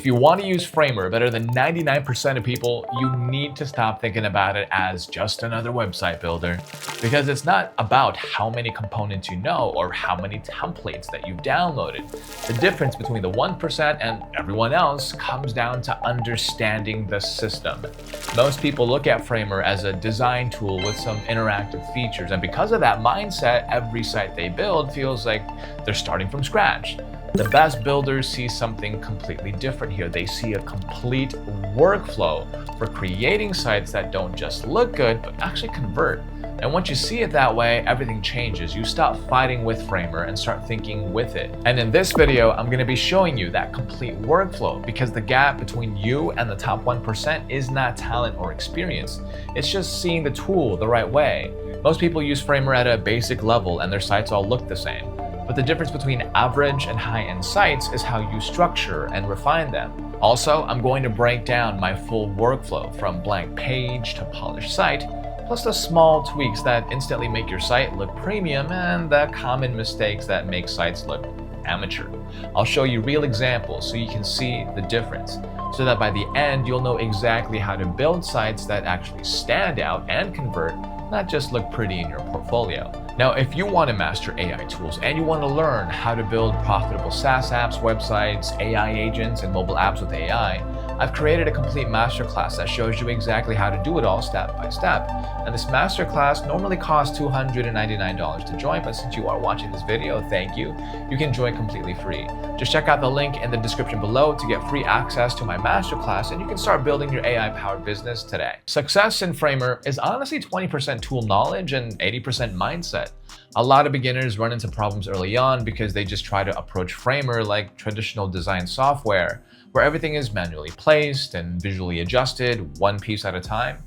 If you want to use Framer better than 99% of people, you need to stop thinking about it as just another website builder. Because it's not about how many components you know or how many templates that you've downloaded. The difference between the 1% and everyone else comes down to understanding the system. Most people look at Framer as a design tool with some interactive features, and because of that mindset, every site they build feels like they're starting from scratch. The best builders see something completely different here. They see a complete workflow for creating sites that don't just look good, but actually convert. And once you see it that way, everything changes. You stop fighting with Framer and start thinking with it. And in this video, I'm going to be showing you that complete workflow, because the gap between you and the top 1% is not talent or experience. It's just seeing the tool the right way. Most people use Framer at a basic level and their sites all look the same. But the difference between average and high-end sites is how you structure and refine them. Also, I'm going to break down my full workflow from blank page to polished site, plus the small tweaks that instantly make your site look premium and the common mistakes that make sites look amateur. I'll show you real examples so you can see the difference, so that by the end you'll know exactly how to build sites that actually stand out and convert, not just look pretty in your portfolio. Now, if you want to master AI tools and you want to learn how to build profitable SaaS apps, websites, AI agents, and mobile apps with AI, I've created a complete masterclass that shows you exactly how to do it all step by step. And this masterclass normally costs $299 to join, but since you are watching this video, thank you. You can join completely free. Just check out the link in the description below to get free access to my masterclass, and you can start building your AI-powered business today. Success in Framer is honestly 20% tool knowledge and 80% mindset. A lot of beginners run into problems early on because they just try to approach Framer like traditional design software, where everything is manually placed and visually adjusted one piece at a time.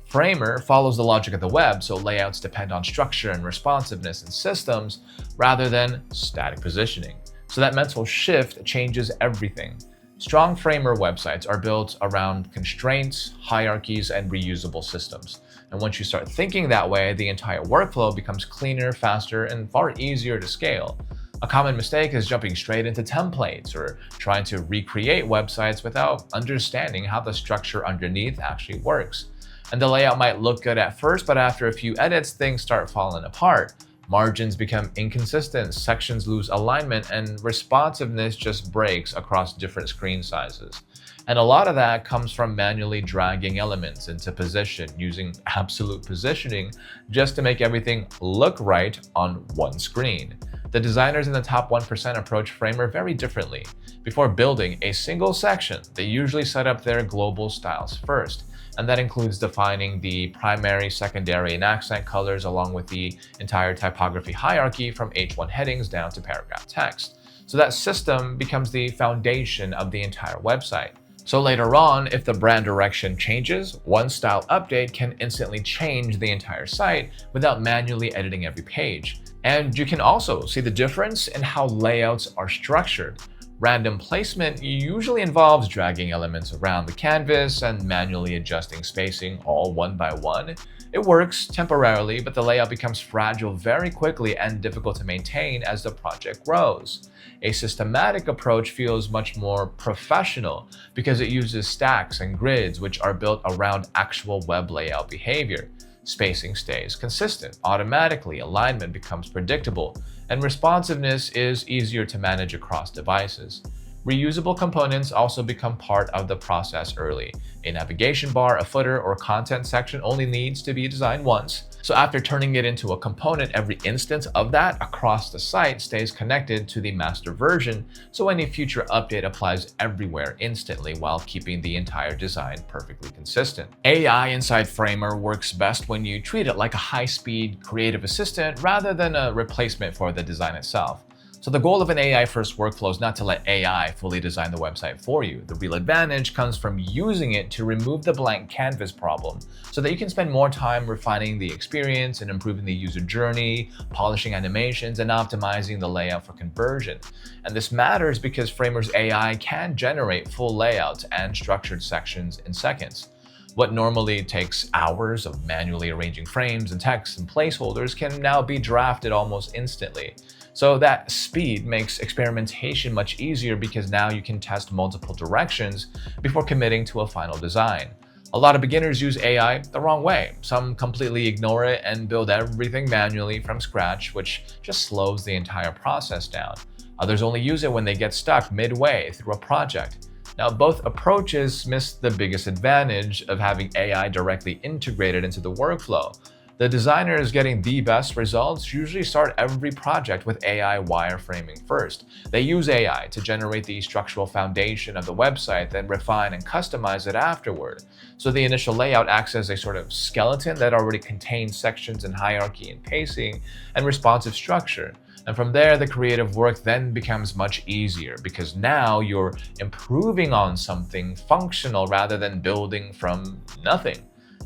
Framer follows the logic of the web, so layouts depend on structure and responsiveness in systems rather than static positioning. So that mental shift changes everything. Strong Framer websites are built around constraints, hierarchies, and reusable systems. And once you start thinking that way, the entire workflow becomes cleaner, faster, and far easier to scale. A common mistake is jumping straight into templates or trying to recreate websites without understanding how the structure underneath actually works. And the layout might look good at first, but after a few edits, things start falling apart. Margins become inconsistent, sections lose alignment, and responsiveness just breaks across different screen sizes. And a lot of that comes from manually dragging elements into position, using absolute positioning just to make everything look right on one screen. The designers in the top 1% approach Framer very differently. Before building a single section, they usually set up their global styles first. And that includes defining the primary, secondary, and accent colors along with the entire typography hierarchy from H1 headings down to paragraph text. So that system becomes the foundation of the entire website. So later on, if the brand direction changes, one style update can instantly change the entire site without manually editing every page. And you can also see the difference in how layouts are structured. Random placement usually involves dragging elements around the canvas and manually adjusting spacing all one by one. It works temporarily, but the layout becomes fragile very quickly and difficult to maintain as the project grows. A systematic approach feels much more professional because it uses stacks and grids, which are built around actual web layout behavior. Spacing stays consistent automatically, alignment becomes predictable, and responsiveness is easier to manage across devices. Reusable components also become part of the process early. A navigation bar, a footer, or content section only needs to be designed once. So after turning it into a component, every instance of that across the site stays connected to the master version, so any future update applies everywhere instantly while keeping the entire design perfectly consistent. AI inside Framer works best when you treat it like a high-speed creative assistant rather than a replacement for the design itself. So the goal of an AI-first workflow is not to let AI fully design the website for you. The real advantage comes from using it to remove the blank canvas problem so that you can spend more time refining the experience and improving the user journey, polishing animations, and optimizing the layout for conversion. And this matters because Framer's AI can generate full layouts and structured sections in seconds. What normally takes hours of manually arranging frames and text and placeholders can now be drafted almost instantly. So that speed makes experimentation much easier because now you can test multiple directions before committing to a final design. A lot of beginners use AI the wrong way. Some completely ignore it and build everything manually from scratch, which just slows the entire process down. Others only use it when they get stuck midway through a project. Now, both approaches miss the biggest advantage of having AI directly integrated into the workflow. The designers getting the best results usually start every project with AI wireframing first. They use AI to generate the structural foundation of the website, then refine and customize it afterward. So the initial layout acts as a sort of skeleton that already contains sections and hierarchy and pacing and responsive structure. And from there, the creative work then becomes much easier because now you're improving on something functional rather than building from nothing.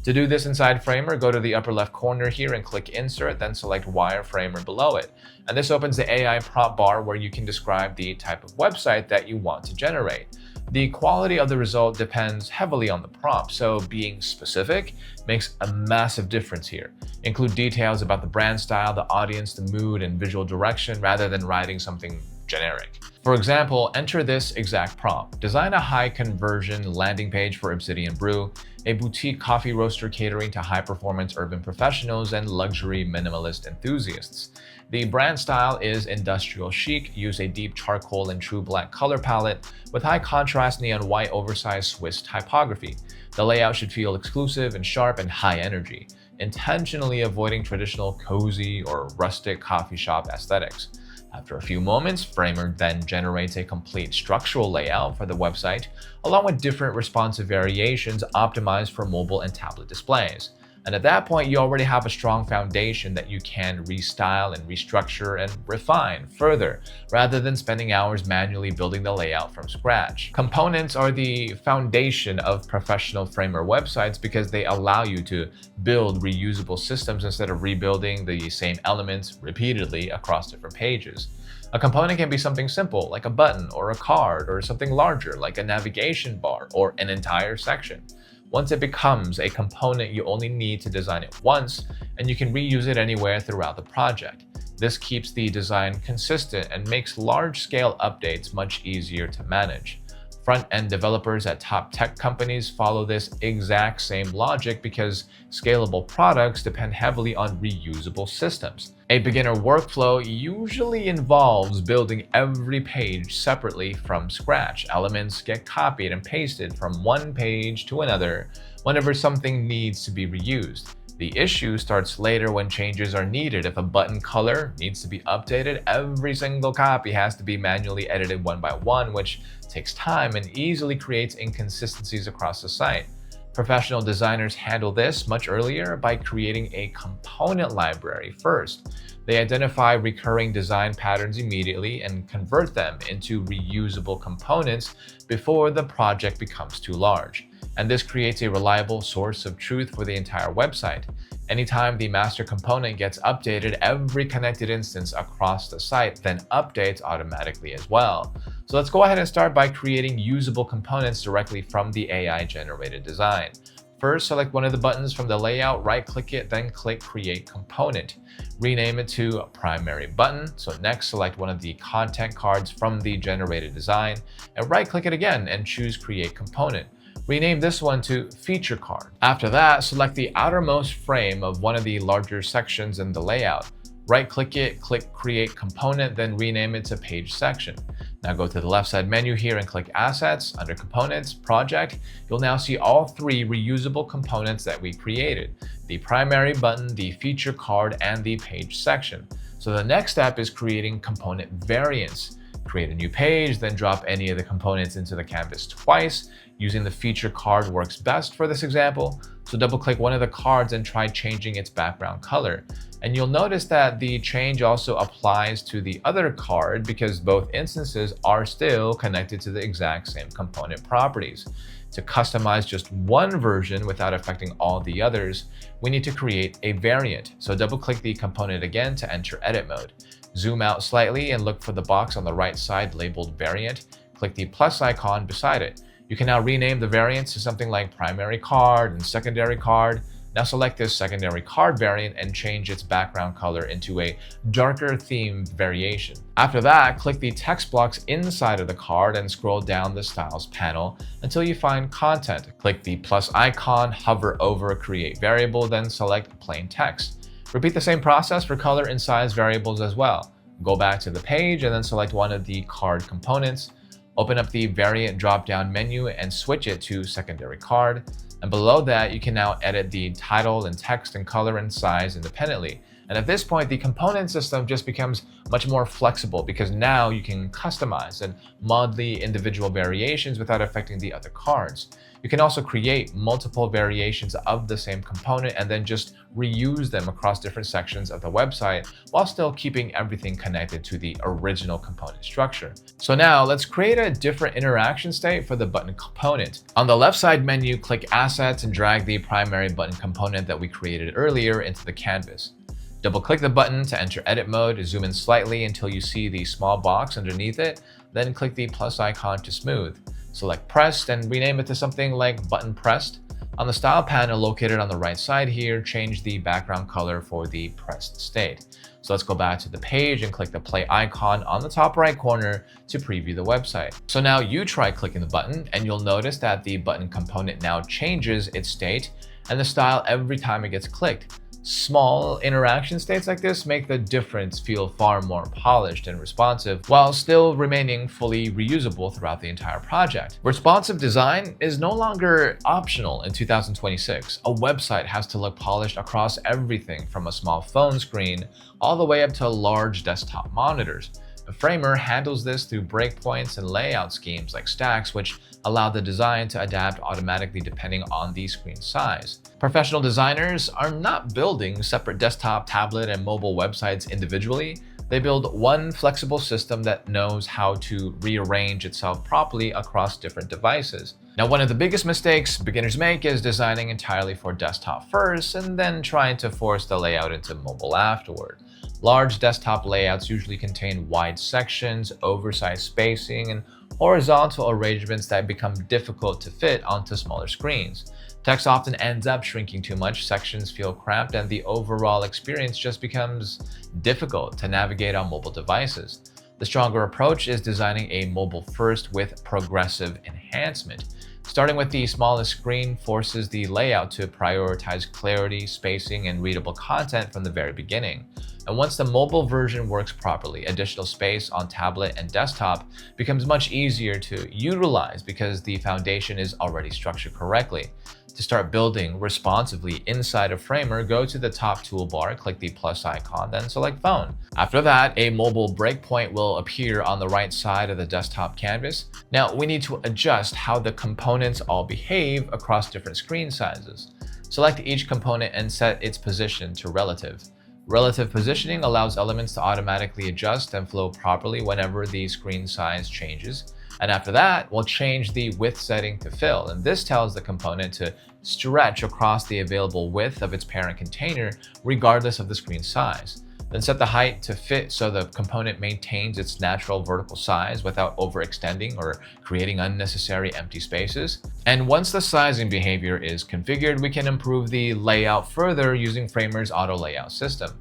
To do this inside Framer, go to the upper left corner here and click Insert, then select Wireframer below it. And this opens the AI prompt bar where you can describe the type of website that you want to generate. The quality of the result depends heavily on the prompt, so being specific makes a massive difference here. Include details about the brand style, the audience, the mood, and visual direction rather than writing something generic. For example, enter this exact prompt. Design a high conversion landing page for Obsidian Brew, a boutique coffee roaster catering to high-performance urban professionals and luxury minimalist enthusiasts. The brand style is industrial chic. Use a deep charcoal and true black color palette with high contrast neon white oversized Swiss typography. The layout should feel exclusive and sharp and high energy, intentionally avoiding traditional cozy or rustic coffee shop aesthetics. After a few moments, Framer then generates a complete structural layout for the website, along with different responsive variations optimized for mobile and tablet displays. And at that point, you already have a strong foundation that you can restyle and restructure and refine further, rather than spending hours manually building the layout from scratch. Components are the foundation of professional Framer websites because they allow you to build reusable systems instead of rebuilding the same elements repeatedly across different pages. A component can be something simple, like a button or a card, or something larger, like a navigation bar or an entire section. Once it becomes a component, you only need to design it once, and you can reuse it anywhere throughout the project. This keeps the design consistent and makes large-scale updates much easier to manage. Front-end developers at top tech companies follow this exact same logic because scalable products depend heavily on reusable systems. A beginner workflow usually involves building every page separately from scratch. Elements get copied and pasted from one page to another whenever something needs to be reused. The issue starts later when changes are needed. If a button color needs to be updated, every single copy has to be manually edited one by one, which takes time and easily creates inconsistencies across the site. Professional designers handle this much earlier by creating a component library first. They identify recurring design patterns immediately and convert them into reusable components before the project becomes too large. And this creates a reliable source of truth for the entire website. Anytime the master component gets updated, every connected instance across the site then updates automatically as well. So let's go ahead and start by creating usable components directly from the AI-generated design. First, select one of the buttons from the layout, right-click it, then click Create Component. Rename it to Primary Button. So next, select one of the content cards from the generated design, and right-click it again and choose Create Component. Rename this one to Feature Card. After that, select the outermost frame of one of the larger sections in the layout. Right-click it, click Create Component, then rename it to Page Section. Now go to the left side menu here and click Assets. Under Components, Project, you'll now see all three reusable components that we created: the primary button, the feature card, and the page section. So the next step is creating component variants. Create a new page, then drop any of the components into the canvas twice. Using the feature card works best for this example, so double-click one of the cards and try changing its background color. And you'll notice that the change also applies to the other card because both instances are still connected to the exact same component properties. To customize just one version without affecting all the others, we need to create a variant. So double-click the component again to enter edit mode. Zoom out slightly and look for the box on the right side labeled Variant. Click the plus icon beside it. You can now rename the variants to something like Primary Card and Secondary Card. Now select this secondary card variant and change its background color into a darker themed variation. After that, click the text blocks inside of the card and scroll down the Styles panel until you find Content. Click the plus icon, hover over Create Variable, then select Plain Text. Repeat the same process for color and size variables as well. Go back to the page and then select one of the card components. Open up the Variant drop-down menu and switch it to Secondary Card. And below that, you can now edit the title and text and color and size independently. And at this point, the component system just becomes much more flexible because now you can customize and mod the individual variations without affecting the other cards. You can also create multiple variations of the same component and then just reuse them across different sections of the website while still keeping everything connected to the original component structure. So now let's create a different interaction state for the button component. On the left side menu, click Assets and drag the primary button component that we created earlier into the canvas. Double-click the button to enter edit mode, zoom in slightly until you see the small box underneath it, then click the plus icon to smooth. Select Pressed and rename it to something like Button Pressed. On the Style panel located on the right side here, change the background color for the pressed state. So let's go back to the page and click the play icon on the top right corner to preview the website. So now you try clicking the button and you'll notice that the button component now changes its state and the style every time it gets clicked. Small interaction states like this make the difference feel far more polished and responsive while still remaining fully reusable throughout the entire project. Responsive design is no longer optional in 2026. A website has to look polished across everything from a small phone screen all the way up to large desktop monitors. A Framer handles this through breakpoints and layout schemes like stacks, which allow the design to adapt automatically depending on the screen size. Professional designers are not building separate desktop, tablet, and mobile websites individually. They build one flexible system that knows how to rearrange itself properly across different devices. Now, one of the biggest mistakes beginners make is designing entirely for desktop first and then trying to force the layout into mobile afterward. Large desktop layouts usually contain wide sections, oversized spacing, and horizontal arrangements that become difficult to fit onto smaller screens. Text often ends up shrinking too much, sections feel cramped, and the overall experience just becomes difficult to navigate on mobile devices. The stronger approach is designing a mobile first with progressive enhancement. Starting with the smallest screen forces the layout to prioritize clarity, spacing, and readable content from the very beginning. And once the mobile version works properly, additional space on tablet and desktop becomes much easier to utilize because the foundation is already structured correctly. To start building responsively inside of Framer, go to the top toolbar, click the plus icon, then select Phone. After that, a mobile breakpoint will appear on the right side of the desktop canvas. Now, we need to adjust how the components all behave across different screen sizes. Select each component and set its position to relative. Relative positioning allows elements to automatically adjust and flow properly whenever the screen size changes. And after that, we'll change the width setting to fill, and this tells the component to stretch across the available width of its parent container regardless of the screen size. Then set the height to fit so the component maintains its natural vertical size without overextending or creating unnecessary empty spaces. And once the sizing behavior is configured, we can improve the layout further using Framer's auto layout system.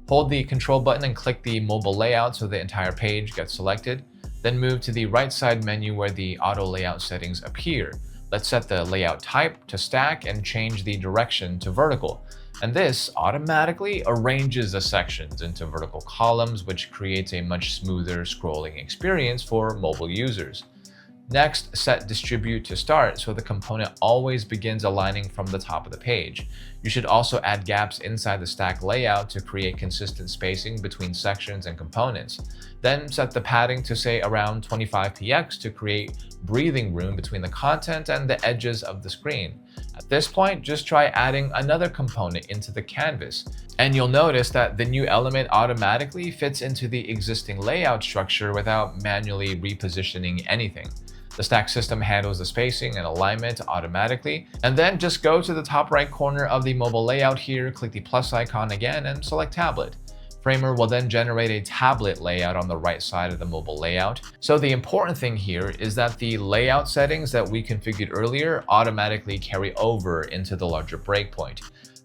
Hold the control button and click the mobile layout so the entire page gets selected. Then move to the right side menu where the auto layout settings appear. Let's set the layout type to stack and change the direction to vertical. And this automatically arranges the sections into vertical columns, which creates a much smoother scrolling experience for mobile users. Next, set distribute to start so the component always begins aligning from the top of the page. You should also add gaps inside the stack layout to create consistent spacing between sections and components. Then set the padding to say around 25px to create breathing room between the content and the edges of the screen. At this point, just try adding another component into the canvas, and you'll notice that the new element automatically fits into the existing layout structure without manually repositioning anything. The stack system handles the spacing and alignment automatically, and then just go to the top right corner of the mobile layout here, click the plus icon again, and select tablet. Framer will then generate a tablet layout on the right side of the mobile layout. So the important thing here is that the layout settings that we configured earlier automatically carry over into the larger breakpoint.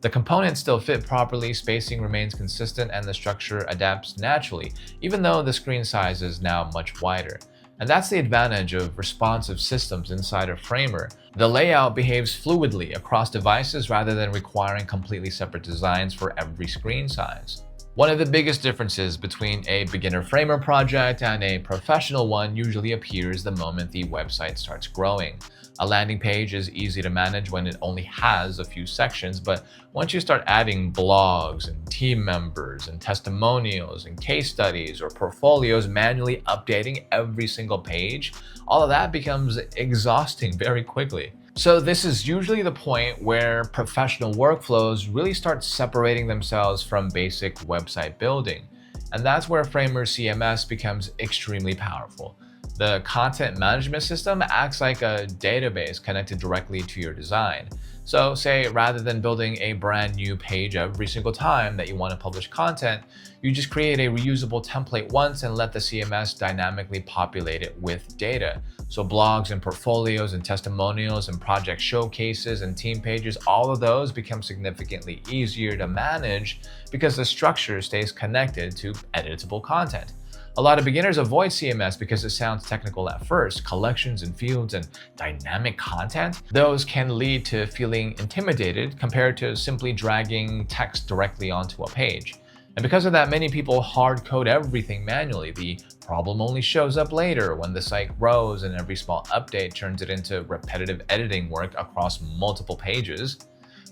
The components still fit properly, spacing remains consistent, and the structure adapts naturally, even though the screen size is now much wider. And that's the advantage of responsive systems inside a Framer. The layout behaves fluidly across devices rather than requiring completely separate designs for every screen size. One of the biggest differences between a beginner Framer project and a professional one usually appears the moment the website starts growing. A landing page is easy to manage when it only has a few sections, but once you start adding blogs and team members and testimonials and case studies or portfolios, manually updating every single page, all of that becomes exhausting very quickly. So this is usually the point where professional workflows really start separating themselves from basic website building. And that's where Framer CMS becomes extremely powerful. The content management system acts like a database connected directly to your design. So say rather than building a brand new page every single time that you want to publish content, you just create a reusable template once and let the CMS dynamically populate it with data. So blogs and portfolios and testimonials and project showcases and team pages, all of those become significantly easier to manage because the structure stays connected to editable content. A lot of beginners avoid CMS because it sounds technical at first. Collections and fields and dynamic content, those can lead to feeling intimidated compared to simply dragging text directly onto a page. And because of that, many people hard code everything manually. The problem only shows up later when the site grows and every small update turns it into repetitive editing work across multiple pages.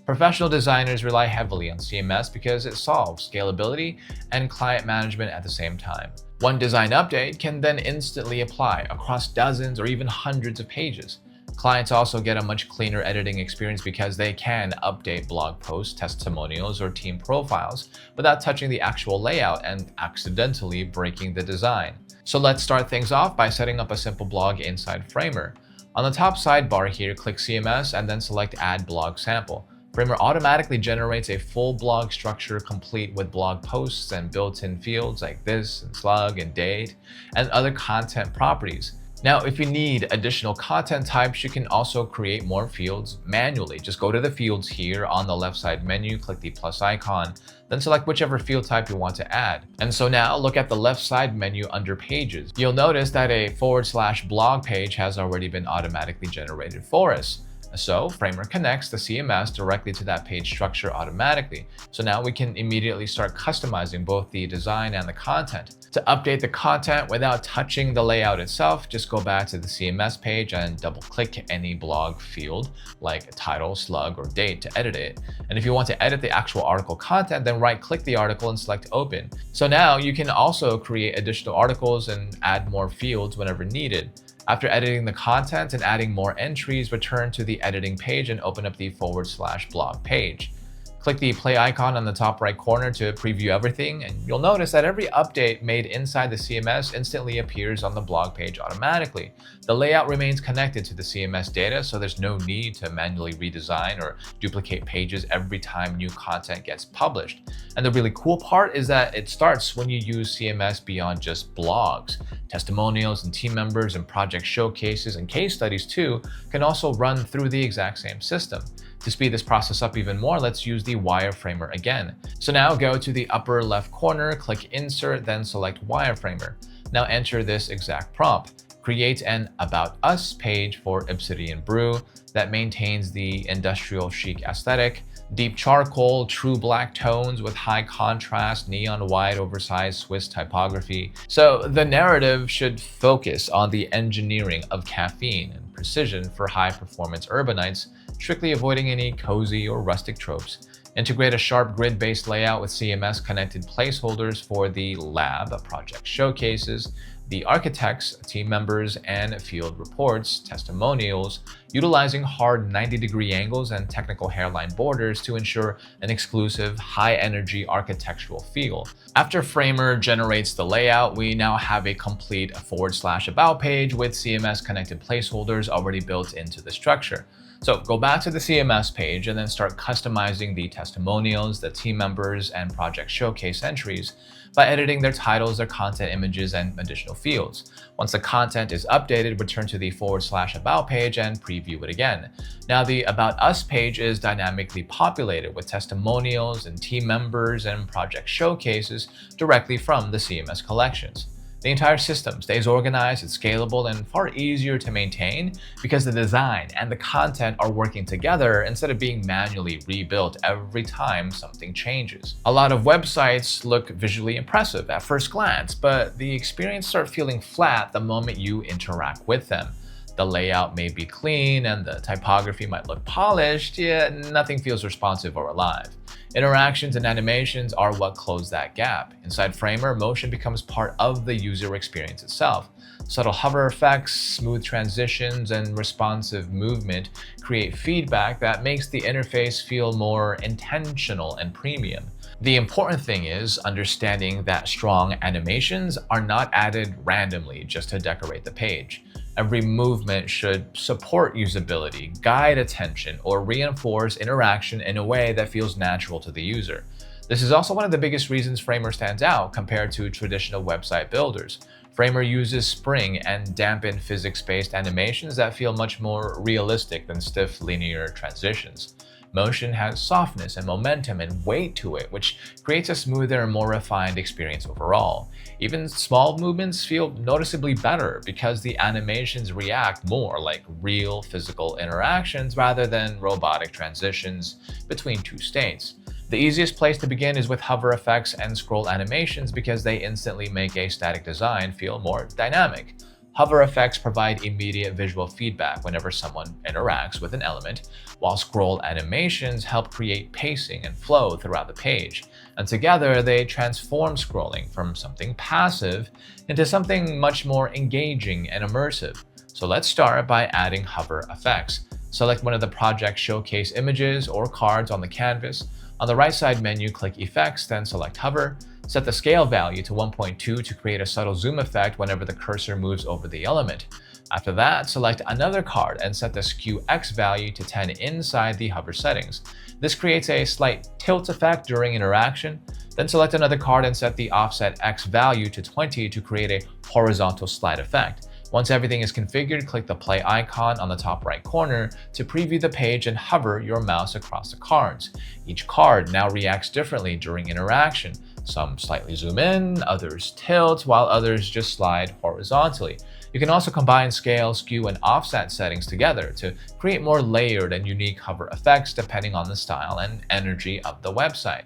Professional designers rely heavily on CMS because it solves scalability and client management at the same time. One design update can then instantly apply across dozens or even hundreds of pages. Clients also get a much cleaner editing experience because they can update blog posts, testimonials, or team profiles without touching the actual layout and accidentally breaking the design. So let's start things off by setting up a simple blog inside Framer. On the top sidebar here, click CMS and then select Add Blog Sample. Framer automatically generates a full blog structure complete with blog posts and built-in fields like this and slug and date and other content properties. Now, if you need additional content types, you can also create more fields manually. Just go to the fields here on the left side menu, click the plus icon, then select whichever field type you want to add. And so now look at the left side menu under pages. You'll notice that a /blog page has already been automatically generated for us. So Framer connects the CMS directly to that page structure automatically. So now we can immediately start customizing both the design and the content. To update the content without touching the layout itself, just go back to the CMS page and double-click any blog field like title, slug, or date to edit it. And if you want to edit the actual article content, then right-click the article and select Open. So now you can also create additional articles and add more fields whenever needed. After editing the content and adding more entries, return to the editing page and open up the /blog page. Click the play icon on the top right corner to preview everything, and you'll notice that every update made inside the CMS instantly appears on the blog page automatically. The layout remains connected to the CMS data, so there's no need to manually redesign or duplicate pages every time new content gets published. And the really cool part is that it starts when you use CMS beyond just blogs. Testimonials and team members and project showcases and case studies too can also run through the exact same system. To speed this process up even more, let's use the wireframer again. So now go to the upper left corner, click Insert, then select Wireframer. Now enter this exact prompt. Create an About Us page for Obsidian Brew that maintains the industrial chic aesthetic, deep charcoal, true black tones with high contrast, neon white, oversized Swiss typography. So the narrative should focus on the engineering of caffeine and precision for high-performance urbanites, strictly avoiding any cozy or rustic tropes. Integrate a sharp grid-based layout with CMS-connected placeholders for the lab, project showcases, the architects, team members, and field reports, testimonials, utilizing hard 90-degree angles and technical hairline borders to ensure an exclusive, high-energy architectural feel. After Framer generates the layout, we now have a complete /about page with CMS-connected placeholders already built into the structure. So go back to the CMS page and then start customizing the testimonials, the team members, and project showcase entries by editing their titles, their content images, and additional fields. Once the content is updated, return to the /about page and preview preview it again. Now, the About Us page is dynamically populated with testimonials and team members and project showcases directly from the CMS collections. The entire system stays organized, it's scalable, and far easier to maintain because the design and the content are working together instead of being manually rebuilt every time something changes. A lot of websites look visually impressive at first glance, but the experience starts feeling flat the moment you interact with them. The layout may be clean and the typography might look polished, yet nothing feels responsive or alive. Interactions and animations are what close that gap. Inside Framer, motion becomes part of the user experience itself. Subtle hover effects, smooth transitions, and responsive movement create feedback that makes the interface feel more intentional and premium. The important thing is understanding that strong animations are not added randomly just to decorate the page. Every movement should support usability, guide attention, or reinforce interaction in a way that feels natural to the user. This is also one of the biggest reasons Framer stands out compared to traditional website builders. Framer uses spring and dampened physics-based animations that feel much more realistic than stiff linear transitions. Motion has softness and momentum and weight to it, which creates a smoother and more refined experience overall. Even small movements feel noticeably better because the animations react more like real physical interactions rather than robotic transitions between two states. The easiest place to begin is with hover effects and scroll animations because they instantly make a static design feel more dynamic. Hover effects provide immediate visual feedback whenever someone interacts with an element, while scroll animations help create pacing and flow throughout the page. And together, they transform scrolling from something passive into something much more engaging and immersive. So let's start by adding hover effects. Select one of the project showcase images or cards on the canvas. On the right side menu, click Effects, then select Hover. Set the scale value to 1.2 to create a subtle zoom effect whenever the cursor moves over the element. After that, select another card and set the Skew X value to 10 inside the hover settings. This creates a slight tilt effect during interaction. Then select another card and set the Offset X value to 20 to create a horizontal slide effect. Once everything is configured, click the play icon on the top right corner to preview the page and hover your mouse across the cards. Each card now reacts differently during interaction. Some slightly zoom in, others tilt, while others just slide horizontally. You can also combine scale, skew, and offset settings together to create more layered and unique hover effects depending on the style and energy of the website.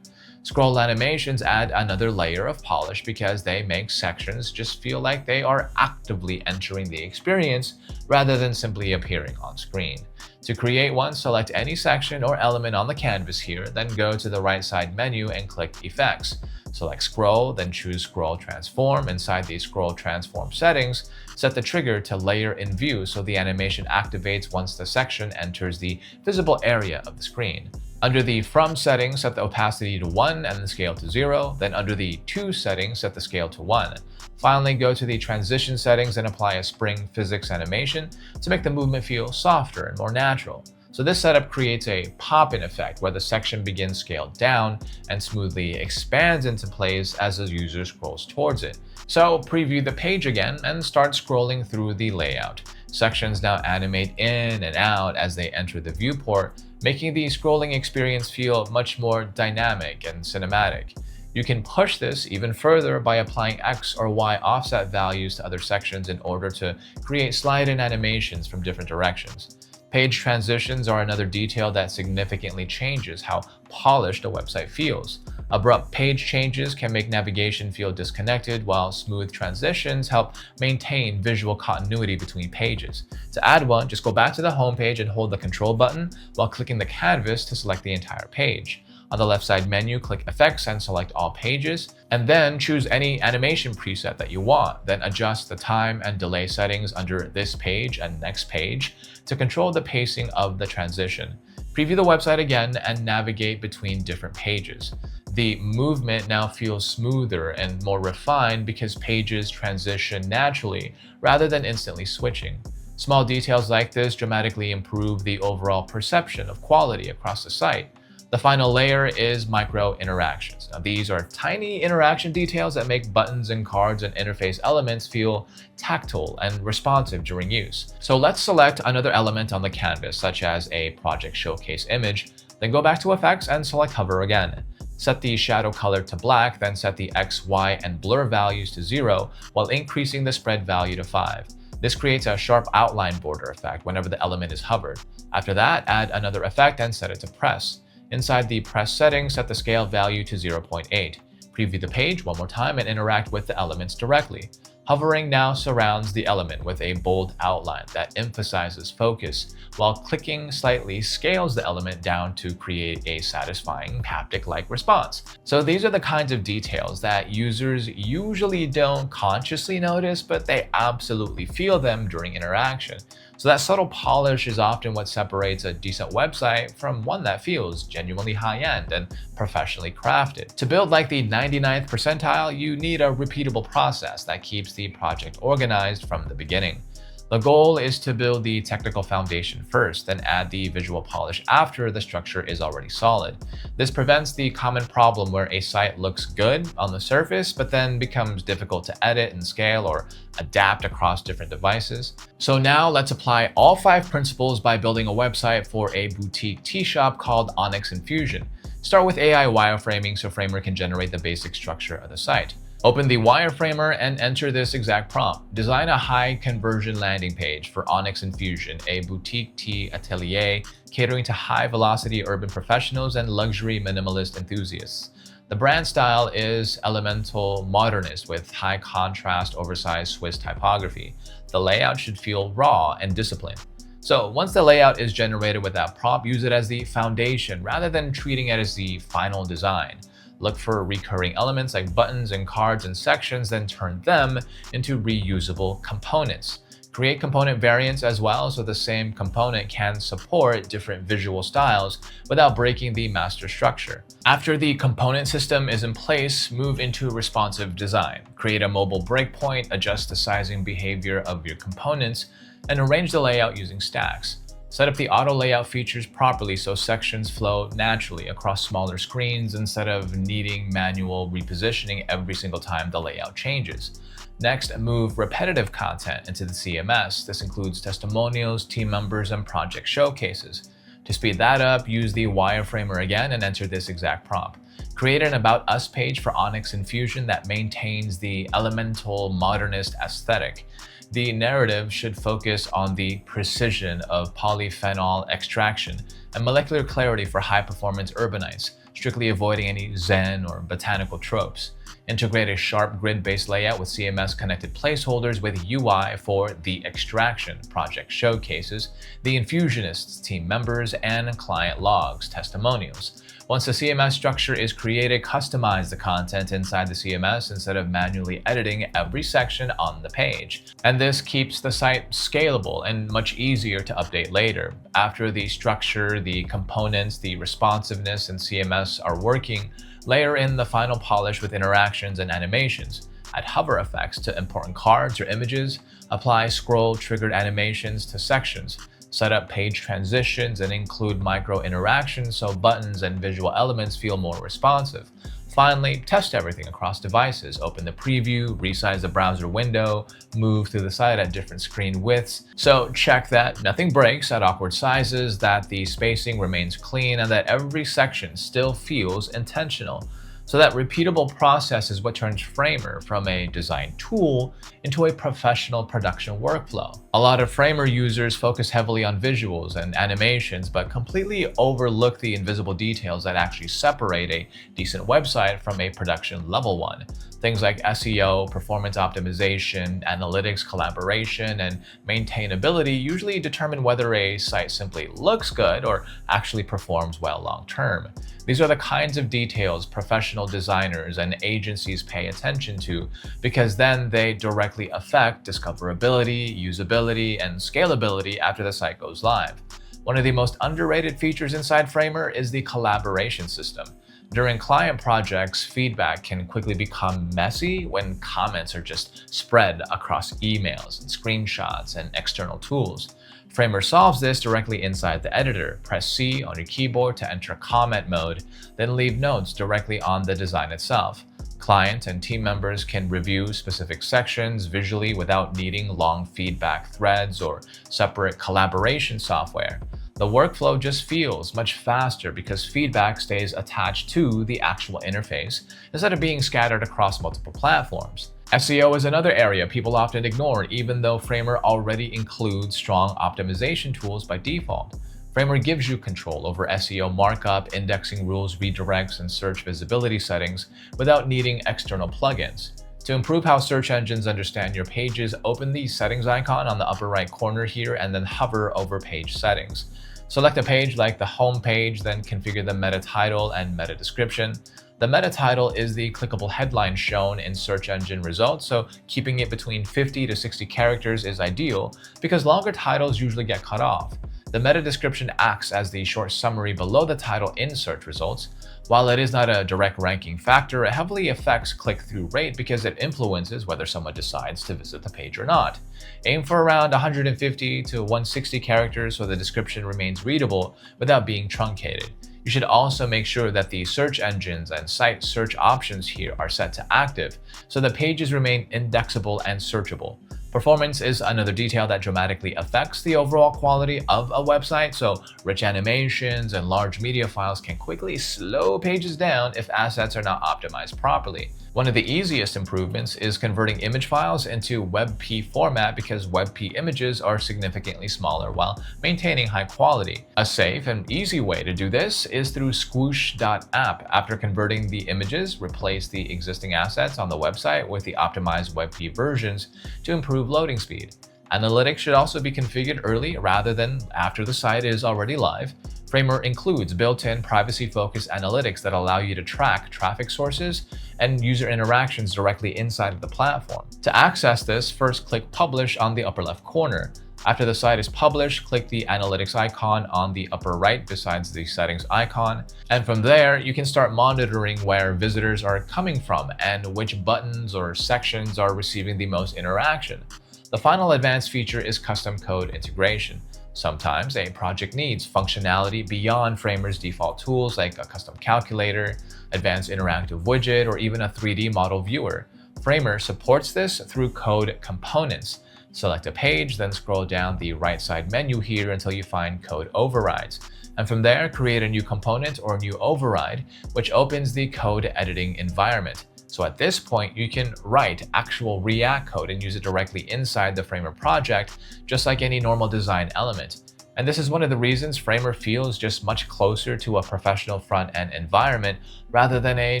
Scroll animations add another layer of polish because they make sections just feel like they are actively entering the experience rather than simply appearing on screen. To create one, select any section or element on the canvas here, then go to the right side menu and click Effects. Select Scroll, then choose Scroll Transform. Inside the Scroll Transform settings, set the trigger to Layer in View so the animation activates once the section enters the visible area of the screen. Under the From settings, set the opacity to 1 and the scale to 0. Then under the To settings, set the scale to 1. Finally, go to the Transition settings and apply a spring physics animation to make the movement feel softer and more natural. So this setup creates a pop-in effect where the section begins scaled down and smoothly expands into place as the user scrolls towards it. So preview the page again and start scrolling through the layout. Sections now animate in and out as they enter the viewport, making the scrolling experience feel much more dynamic and cinematic. You can push this even further by applying X or Y offset values to other sections in order to create slide-in animations from different directions. Page transitions are another detail that significantly changes how polished a website feels. Abrupt page changes can make navigation feel disconnected, while smooth transitions help maintain visual continuity between pages. To add one, just go back to the home page and hold the Control button while clicking the canvas to select the entire page. On the left side menu, click Effects and select All Pages, and then choose any animation preset that you want. Then adjust the time and delay settings under this page and next page to control the pacing of the transition. Preview the website again and navigate between different pages. The movement now feels smoother and more refined because pages transition naturally rather than instantly switching. Small details like this dramatically improve the overall perception of quality across the site. The final layer is micro interactions. Now, these are tiny interaction details that make buttons and cards and interface elements feel tactile and responsive during use. So let's select another element on the canvas, such as a project showcase image, then go back to Effects and select Hover again. Set the shadow color to black, then set the X, Y, and blur values to 0 while increasing the spread value to 5. This creates a sharp outline border effect whenever the element is hovered. After that, add another effect and set it to Press. Inside the press settings, set the scale value to 0.8. Preview the page one more time and interact with the elements directly. Hovering now surrounds the element with a bold outline that emphasizes focus, while clicking slightly scales the element down to create a satisfying haptic-like response. So these are the kinds of details that users usually don't consciously notice, but they absolutely feel them during interaction. So that subtle polish is often what separates a decent website from one that feels genuinely high-end and professionally crafted. To build like the 99th percentile, you need a repeatable process that keeps the project organized from the beginning. The goal is to build the technical foundation first, then add the visual polish after the structure is already solid. This prevents the common problem where a site looks good on the surface, but then becomes difficult to edit and scale or adapt across different devices. So now let's apply all 5 principles by building a website for a boutique tea shop called Onyx Infusion. Start with AI wireframing so Framer can generate the basic structure of the site. Open the wireframer and enter this exact prompt. Design a high conversion landing page for Onyx Infusion, a boutique tea atelier catering to high velocity urban professionals and luxury minimalist enthusiasts. The brand style is elemental modernist with high contrast, oversized Swiss typography. The layout should feel raw and disciplined. So once the layout is generated with that prompt, use it as the foundation rather than treating it as the final design. Look for recurring elements like buttons and cards and sections, then turn them into reusable components. Create component variants as well so the same component can support different visual styles without breaking the master structure. After the component system is in place, move into responsive design. Create a mobile breakpoint, adjust the sizing behavior of your components, and arrange the layout using stacks. Set up the auto layout features properly so sections flow naturally across smaller screens instead of needing manual repositioning every single time the layout changes. Next, move repetitive content into the CMS. This includes testimonials, team members, and project showcases. To speed that up, use the wireframer again and enter this exact prompt. Create an About Us page for Onyx Infusion that maintains the elemental modernist aesthetic. The narrative should focus on the precision of polyphenol extraction and molecular clarity for high-performance urbanites, strictly avoiding any Zen or botanical tropes. Integrate a sharp grid-based layout with CMS-connected placeholders with UI for the extraction, project showcases, the Infusionists, team members, and client logs, testimonials. Once the CMS structure is created, customize the content inside the CMS instead of manually editing every section on the page. And this keeps the site scalable and much easier to update later. After the structure, the components, the responsiveness, and CMS are working, layer in the final polish with interactions and animations. Add hover effects to important cards or images. Apply scroll-triggered animations to sections. Set up page transitions and include micro interactions so buttons and visual elements feel more responsive. Finally, test everything across devices. Open the preview, resize the browser window, move through the site at different screen widths. So check that nothing breaks at awkward sizes, that the spacing remains clean, and that every section still feels intentional. So that repeatable process is what turns Framer from a design tool into a professional production workflow. A lot of Framer users focus heavily on visuals and animations, but completely overlook the invisible details that actually separate a decent website from a production level one. Things like SEO, performance optimization, analytics, collaboration, and maintainability usually determine whether a site simply looks good or actually performs well long term. These are the kinds of details professional designers and agencies pay attention to because then they directly affect discoverability, usability, and scalability after the site goes live. One of the most underrated features inside Framer is the collaboration system. During client projects, feedback can quickly become messy when comments are just spread across emails, and screenshots, and external tools. Framer solves this directly inside the editor. Press C on your keyboard to enter comment mode, then leave notes directly on the design itself. Client and team members can review specific sections visually without needing long feedback threads or separate collaboration software. The workflow just feels much faster because feedback stays attached to the actual interface instead of being scattered across multiple platforms. SEO is another area people often ignore, even though Framer already includes strong optimization tools by default. Framer gives you control over SEO markup, indexing rules, redirects, and search visibility settings without needing external plugins. To improve how search engines understand your pages, open the settings icon on the upper right corner here and then hover over page settings. Select a page like the home page, then configure the meta title and meta description. The meta title is the clickable headline shown in search engine results, so keeping it between 50 to 60 characters is ideal because longer titles usually get cut off. The meta description acts as the short summary below the title in search results. While it is not a direct ranking factor, it heavily affects click-through rate because it influences whether someone decides to visit the page or not. Aim for around 150 to 160 characters so the description remains readable without being truncated. You should also make sure that the search engines and site search options here are set to active so the pages remain indexable and searchable. Performance is another detail that dramatically affects the overall quality of a website, so rich animations and large media files can quickly slow pages down if assets are not optimized properly. One of the easiest improvements is converting image files into WebP format because WebP images are significantly smaller while maintaining high quality. A safe and easy way to do this is through Squoosh.app. After converting the images, replace the existing assets on the website with the optimized WebP versions to improve loading speed. Analytics should also be configured early rather than after the site is already live. Framer includes built-in privacy-focused analytics that allow you to track traffic sources and user interactions directly inside of the platform. To access this, first click Publish on the upper left corner. After the site is published, click the analytics icon on the upper right besides the settings icon. And from there, you can start monitoring where visitors are coming from and which buttons or sections are receiving the most interaction. The final advanced feature is custom code integration. Sometimes a project needs functionality beyond Framer's default tools like a custom calculator, advanced interactive widget, or even a 3D model viewer. Framer supports this through code components. Select a page, then scroll down the right side menu here until you find code overrides. And from there, create a new component or new override, which opens the code editing environment. So at this point, you can write actual React code and use it directly inside the Framer project, just like any normal design element. And this is one of the reasons Framer feels just much closer to a professional front-end environment rather than a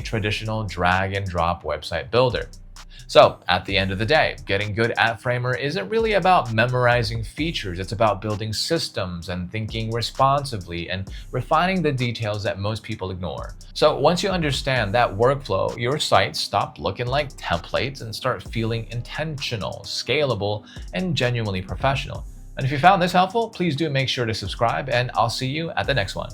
traditional drag-and-drop website builder. So, at the end of the day, getting good at Framer isn't really about memorizing features, it's about building systems and thinking responsively and refining the details that most people ignore. So, once you understand that workflow, your sites stop looking like templates and start feeling intentional, scalable, and genuinely professional. And if you found this helpful, please do make sure to subscribe, and I'll see you at the next one.